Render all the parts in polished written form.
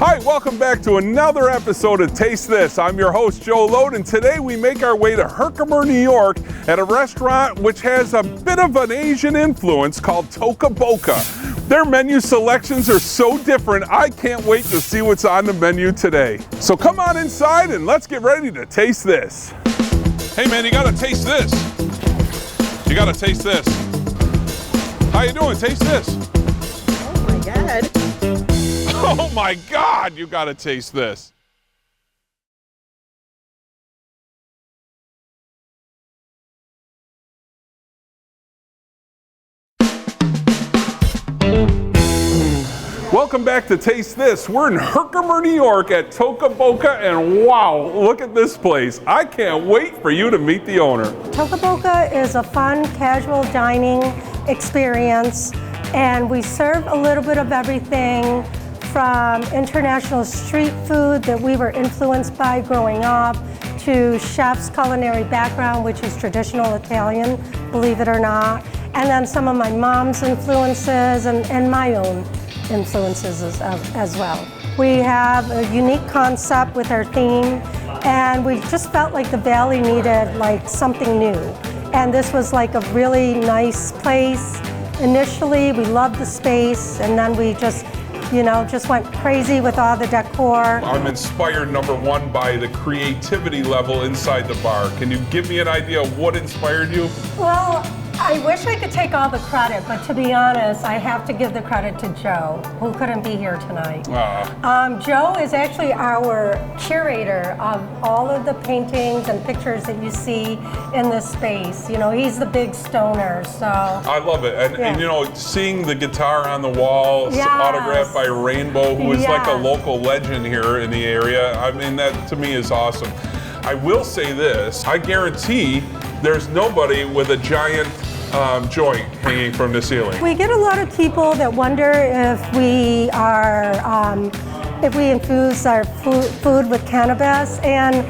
Hi, welcome back to another episode of Taste This. I'm your host, Joe Lode, and today we make our way to Herkimer, New York at a restaurant which has a bit of an Asian influence called Toka Bocca. Their menu selections are so different, I can't wait to see what's on the menu today. So come on inside and let's get ready to taste this. Hey man, you gotta taste this. You gotta taste this. How you doing? Taste this. Oh my God. Oh my God, you gotta taste this. Welcome back to Taste This. We're in Herkimer, New York at Toka Bocca, and wow, look at this place. I can't wait for you to meet the owner. Toka Bocca is a fun, casual dining experience, and we serve a little bit of everything from international street food that we were influenced by growing up to chef's culinary background, which is traditional Italian, believe it or not, and then some of my mom's influences and my own influences as well. We have a unique concept with our theme, and we just felt like the Valley needed like something new. And this was like a really nice place. Initially, we loved the space, and then we just went crazy with all the decor. I'm inspired, number one, by the creativity level inside the bar. Can you give me an idea of what inspired you? Well, I wish I could take all the credit, but to be honest, I have to give the credit to Joe, who couldn't be here tonight. Joe is actually our curator of all of the paintings and pictures that you see in this space. You know, he's the big stoner, so. I love it. And you know, seeing the guitar on the wall, yes, autographed by Rainbow, who is like a yes, local legend here in the area. I mean, that to me is awesome. I will say this, I guarantee there's nobody with a giant joint hanging from the ceiling. We get a lot of people that wonder if we are, if we infuse our food with cannabis, and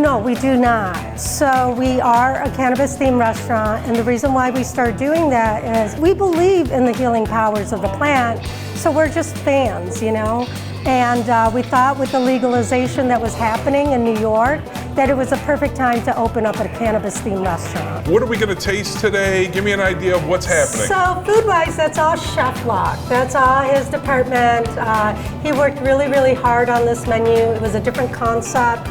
no, we do not. So we are a cannabis-themed restaurant, and the reason why we started doing that is we believe in the healing powers of the plant, so we're just fans, you know? And we thought with the legalization that was happening in New York, that it was a perfect time to open up a cannabis-themed restaurant. What are we gonna taste today? Give me an idea of what's happening. So food-wise, that's all Chef Locke. That's all his department. He worked really, really hard on this menu. It was a different concept.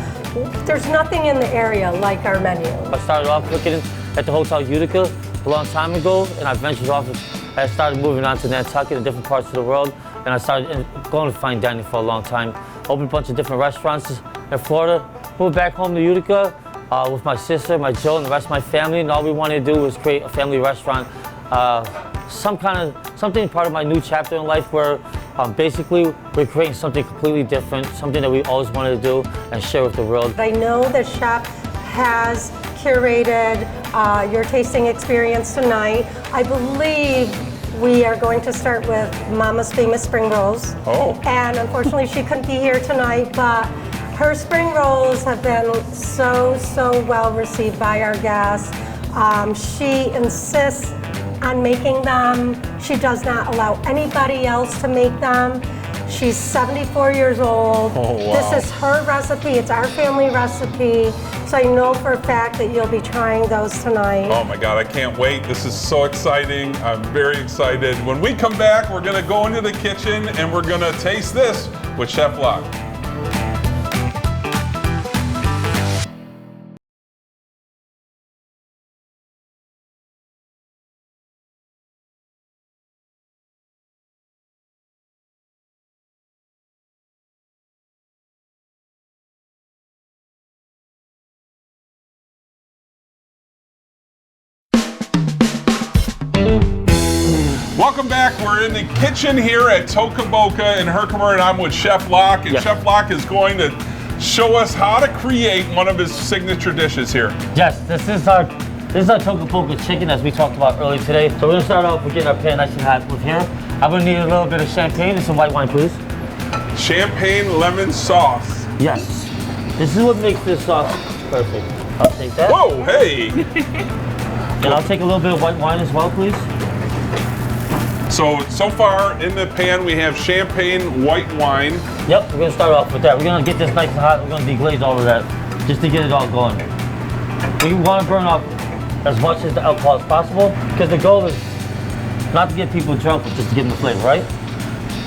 There's nothing in the area like our menu. I started off cooking at the Hotel Utica a long time ago, and I ventured off. I started moving on to Nantucket and different parts of the world, and I started going to fine dining for a long time. Opened a bunch of different restaurants in Florida. Moved back home to Utica with my sister, my Joe, and the rest of my family, and all we wanted to do was create a family restaurant. Something part of my new chapter in life where basically we're creating something completely different, something that we always wanted to do and share with the world. I know the chef has curated your tasting experience tonight. I believe we are going to start with Mama's famous spring rolls. Oh. And unfortunately she couldn't be here tonight, but her spring rolls have been so well received by our guests. She insists on making them. She does not allow anybody else to make them. She's 74 years old. Oh, wow. This is her recipe. It's our family recipe. So I know for a fact that you'll be trying those tonight. Oh my God, I can't wait. This is so exciting. I'm very excited. When we come back, we're gonna go into the kitchen and we're gonna taste this with Chef Locke. Welcome back. We're in the kitchen here at Toka Bocca in Herkimer, and I'm with Chef Locke. And Yes. Chef Locke is going to show us how to create one of his signature dishes here. Yes, this is our Toka Bocca chicken as we talked about earlier today. So we're gonna start off with getting our pan nice and hot with here. I'm gonna need a little bit of champagne and some white wine, please. Champagne lemon sauce. Yes. This is what makes this sauce perfect. I'll take that. Whoa, hey. And I'll take a little bit of white wine as well, please. So far in the pan we have champagne white wine. Yep, we're gonna start off with that. We're gonna get this nice and hot. We're gonna deglaze all of that just to get it all going. We want to burn off as much as the alcohol as possible because the goal is not to get people drunk, but just to give them the flavor, right?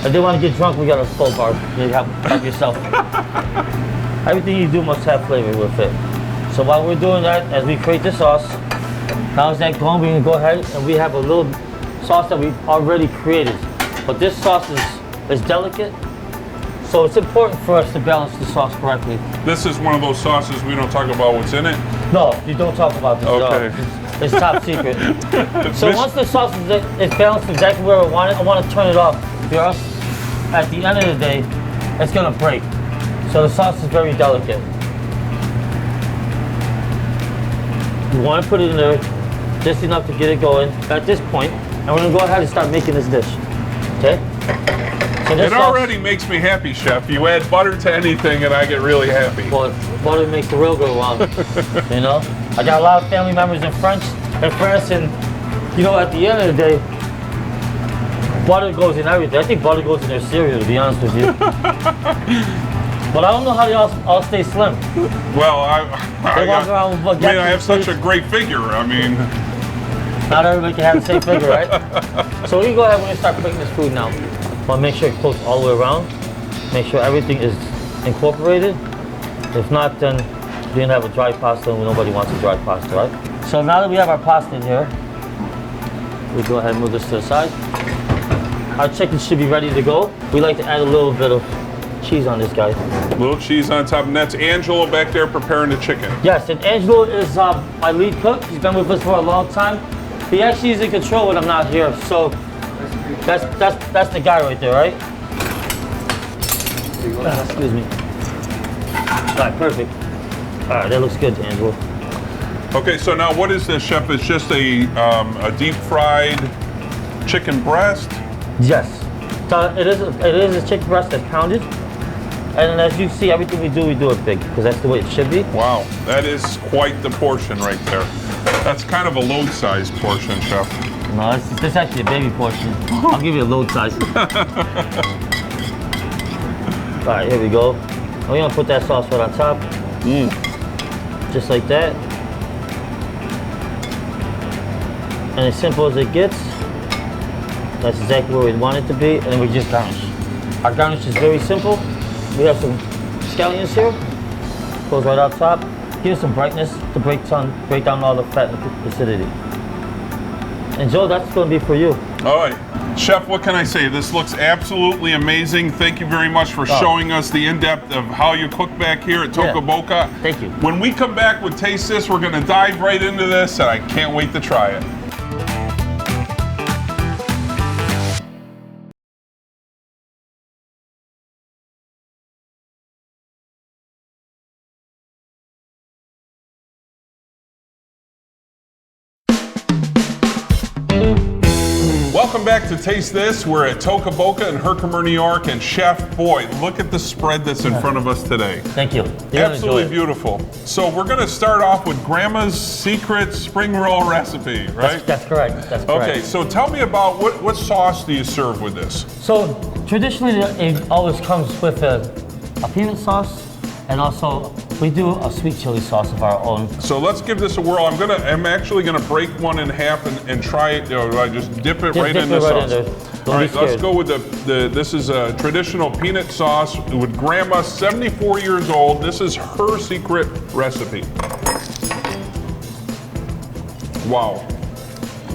If they want to get drunk, we got a full bar. You have yourself. Everything you do must have flavor with it. So while we're doing that, as we create the sauce, now is that going, we're gonna go ahead and we have a little sauce that we've already created. But this sauce is delicate, so it's important for us to balance the sauce correctly. This is one of those sauces we don't talk about what's in it? No, you don't talk about this. Okay. No. It's top secret. So once the sauce is balanced exactly where I want to turn it off. Because at the end of the day, it's gonna break. So the sauce is very delicate. You want to put it in there just enough to get it going at this point, and we're gonna go ahead and start making this dish. Okay? So this It already makes me happy, Chef. You add butter to anything and I get really happy. Well, butter makes the world go round. You know? I got a lot of family members in France, and you know, at the end of the day, butter goes in everything. I think butter goes in their cereal, to be honest with you. But I don't know how they all stay slim. Well, I have such a great figure. I mean, not everybody can have the same figure, right? So we can go ahead and we're gonna start cooking this food now. But make sure it cooks all the way around. Make sure everything is incorporated. If not, then we're gonna have a dry pasta, and nobody wants a dry pasta, right? So now that we have our pasta in here, we go ahead and move this to the side. Our chicken should be ready to go. We like to add a little bit of cheese on this guy. A little cheese on top, and that's Angelo back there preparing the chicken. Yes, and Angelo is my lead cook. He's been with us for a long time. He actually is in control when I'm not here, so that's the guy right there, right? Excuse me. All right, perfect. All right, that looks good, Angelo. Okay, so now what is this, Chef? It's just a deep fried chicken breast. Yes, so it is a chicken breast that's pounded. And as you see, everything we do it big, because that's the way it should be. Wow, that is quite the portion right there. That's kind of a load size portion, Chef. No, this is actually a baby portion. I'll give you a load size. All right, here we go. We're gonna put that sauce right on top. Just like that. And as simple as it gets, that's exactly where we want it to be, and then we just garnish. Our garnish is very simple. We have some scallions here. Goes right up top. Gives some brightness to break down all the fat and acidity. And Joe, that's going to be for you. All right. Chef, what can I say? This looks absolutely amazing. Thank you very much for showing us the in-depth of how you cook back here at Toka Bocca. Thank you. When we come back with Taste This, we're going to dive right into this, and I can't wait to try it. Welcome back to Taste This. We're at Toka Bocca in Herkimer, New York, and Chef, boy, look at the spread that's in front of us today. Thank you. Absolutely beautiful. So we're going to start off with Grandma's secret spring roll recipe, right? That's correct. That's correct. Okay, so tell me about what sauce do you serve with this? So traditionally, it always comes with a peanut sauce, and also we do a sweet chili sauce of our own. So let's give this a whirl. I'm actually gonna break one in half and try it. I just dip it right in the sauce. All right, let's go with this is a traditional peanut sauce with Grandma, 74 years old. This is her secret recipe. Wow.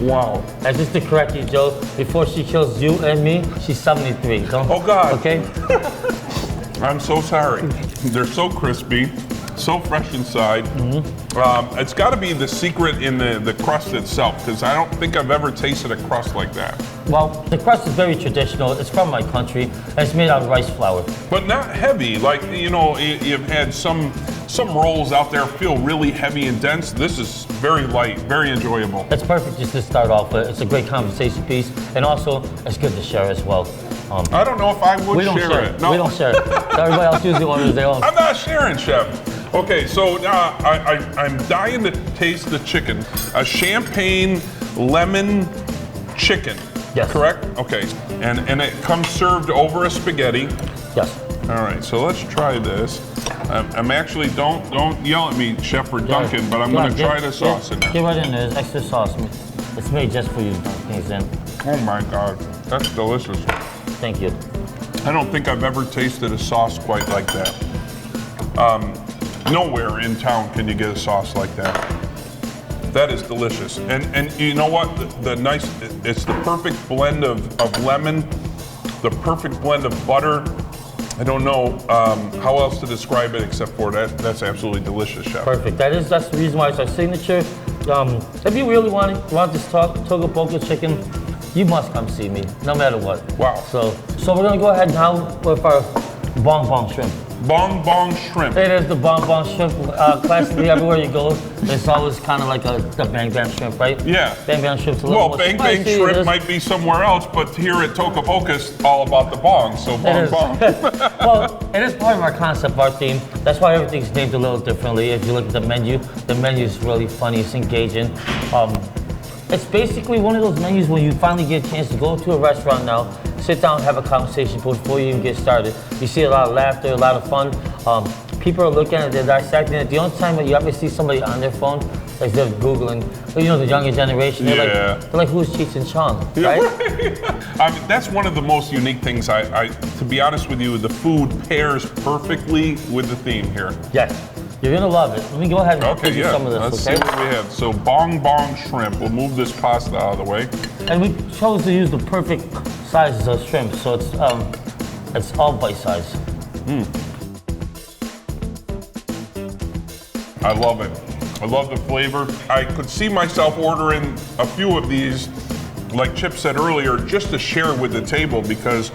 Wow. And just to correct you, Joe, before she kills you and me, she's 73. Oh God. Okay? I'm so sorry. They're so crispy, so fresh inside. It's got to be the secret in the crust itself, because I don't think I've ever tasted a crust like that. Well, the crust is very traditional. It's from my country, and it's made out of rice flour. But not heavy. Like, you know, you've had some rolls out there feel really heavy and dense. This is very light, very enjoyable. It's perfect just to start off with. It's a great conversation piece, and also it's good to share as well. I don't know if I would share it. No. We don't share it. Everybody else usually orders their own. I'm not sharing, Chef. Okay, so I'm dying to taste the chicken. A champagne lemon chicken. Yes. Correct? Okay. And it comes served over a spaghetti. Yes. All right, so let's try this. I'm actually, don't yell at me, Chef or Duncan, but I'm going to try the sauce in there. Get right in there. There's extra sauce. It's made just for you, Duncan. Oh my God, that's delicious. Thank you. I don't think I've ever tasted a sauce quite like that. Nowhere in town can you get a sauce like that. That is delicious. And you know what? It's the perfect blend of lemon, the perfect blend of butter. I don't know how else to describe it except for that. That's absolutely delicious, Chef. Perfect. That's the reason why it's our signature. If you really want this Toka Bocca chicken, you must come see me, no matter what. Wow. So we're gonna go ahead now with our bong bong shrimp. Bong bong shrimp. It is the bong bong shrimp. Classically, everywhere you go, it's always kind of like the bang bang shrimp, right? Yeah. Bang bang shrimp's a little more bang spicy. bang shrimp might be somewhere else, but here at Toka Bocca, it's all about the bong. So bong bong. Well, it is part of our concept, our theme. That's why everything's named a little differently. If you look at the menu is really funny. It's engaging. It's basically one of those menus when you finally get a chance to go to a restaurant now, sit down, have a conversation before you even get started. You see a lot of laughter, a lot of fun. People are looking at it, they're dissecting it. The only time that you ever see somebody on their phone is they're Googling, you know, the younger generation. They're like, who's Cheech and Chong, right? I mean, that's one of the most unique things. To be honest with you, the food pairs perfectly with the theme here. Yes. You're gonna love it. Let me go ahead and give you some of this, Let's see what we have. So bong bong shrimp. We'll move this pasta out of the way. And we chose to use the perfect sizes of shrimp, so it's all bite size. I love it. I love the flavor. I could see myself ordering a few of these, like Chip said earlier, just to share with the table, because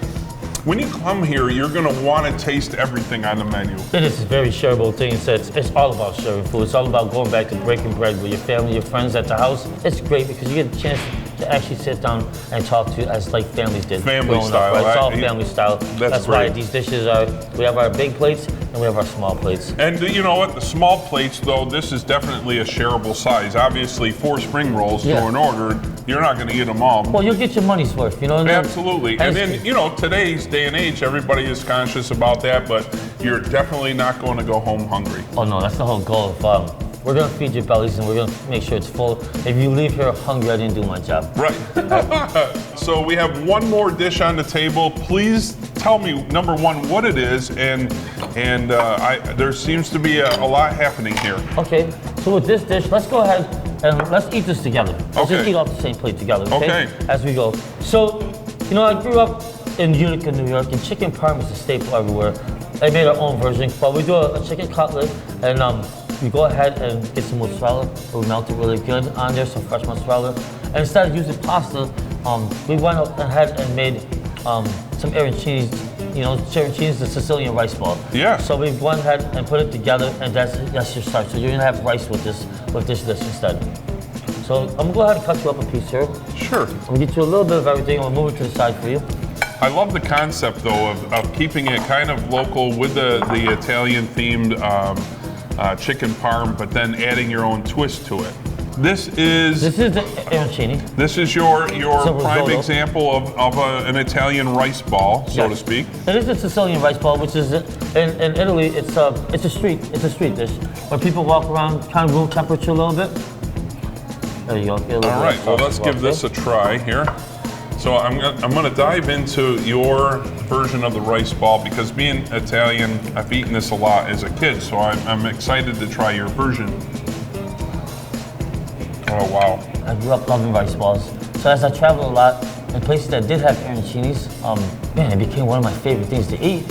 when you come here, you're gonna want to taste everything on the menu. It is a very shareable thing. It's all about sharing food. It's all about going back to breaking bread with your family, your friends at the house. It's great because you get a chance to actually sit down and talk to as like families did. Family style. Up, right? It's all family style. That's why great. these dishes we have our big plates and we have our small plates. And you know what? The small plates, though, this is definitely a shareable size. Obviously, 4 spring rolls to an order, you're not going to eat them all. Well, you'll get your money's worth, you know? Absolutely. And then, you know, today's day and age, everybody is conscious about that, but you're definitely not going to go home hungry. Oh, no, that's the whole goal. We're going to feed your bellies and we're going to make sure it's full. If you leave here hungry, I didn't do my job. Right. So we have one more dish on the table. Please tell me, number one, what it is, and there seems to be a lot happening here. Okay, so with this dish, let's go ahead and let's eat this together. Let's just eat off the same plate together, okay? As we go. So, you know, I grew up in Utica, New York, and chicken parm is a staple everywhere. I made our own version, but we do a chicken cutlet, and we go ahead and get some mozzarella. We melt it really good on there, some fresh mozzarella. And instead of using pasta, we went ahead and made some arancini. You know, arancini is the Sicilian rice ball. Yeah. So we went ahead and put it together, and that's your start. So you're gonna have rice with this dish instead. So I'm gonna go ahead and cut you up a piece here. Sure. I'm gonna get you a little bit of everything. I'm gonna move it to the side for you. I love the concept, though, of keeping it kind of local with the Italian-themed chicken parm, but then adding your own twist to it. This is the arancini. This is your prime example of an Italian rice ball, so to speak. It is a Sicilian rice ball, which is in Italy. It's a street dish where people walk around, kind of room temperature a little bit. There you go. All right. Well, let's give this a try here. So I'm gonna dive into your version of the rice ball, because being Italian, I've eaten this a lot as a kid, so I'm excited to try your version. Oh, wow. I grew up loving rice balls. So as I traveled a lot in places that did have arancinis, man, it became one of my favorite things to eat.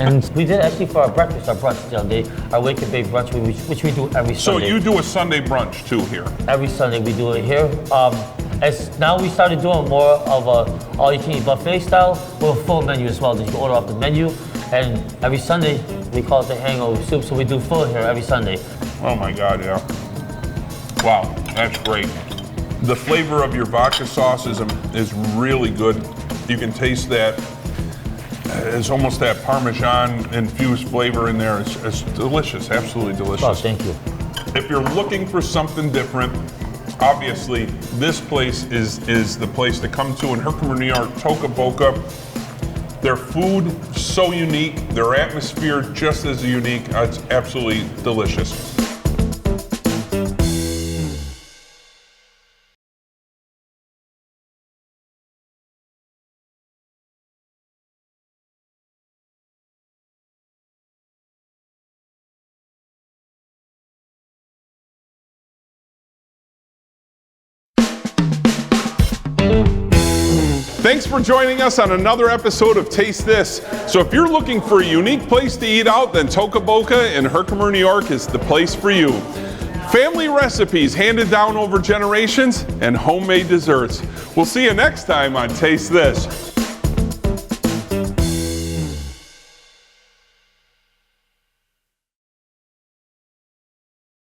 And we did actually for our breakfast, our brunch the other day, our wake and bake brunch, which we do every Sunday. So you do a Sunday brunch too here? Every Sunday we do it here. As now we started doing more of a all-you-can-eat buffet style with a full menu as well. That you can order off the menu, and every Sunday we call it the hangover soup. So we do full here every Sunday. Oh my God, yeah. Wow, that's great. The flavor of your vodka sauce is really good. You can taste that. It's almost that Parmesan infused flavor in there. It's delicious, absolutely delicious. Oh, thank you. If you're looking for something different, obviously this place is the place to come to in Herkimer, New York, Toka Bocca. Their food, so unique. Their atmosphere, just as unique. It's absolutely delicious. Thanks for joining us on another episode of Taste This. So if you're looking for a unique place to eat out, then Toka Bocca in Herkimer, New York is the place for you. Family recipes handed down over generations and homemade desserts. We'll see you next time on Taste This.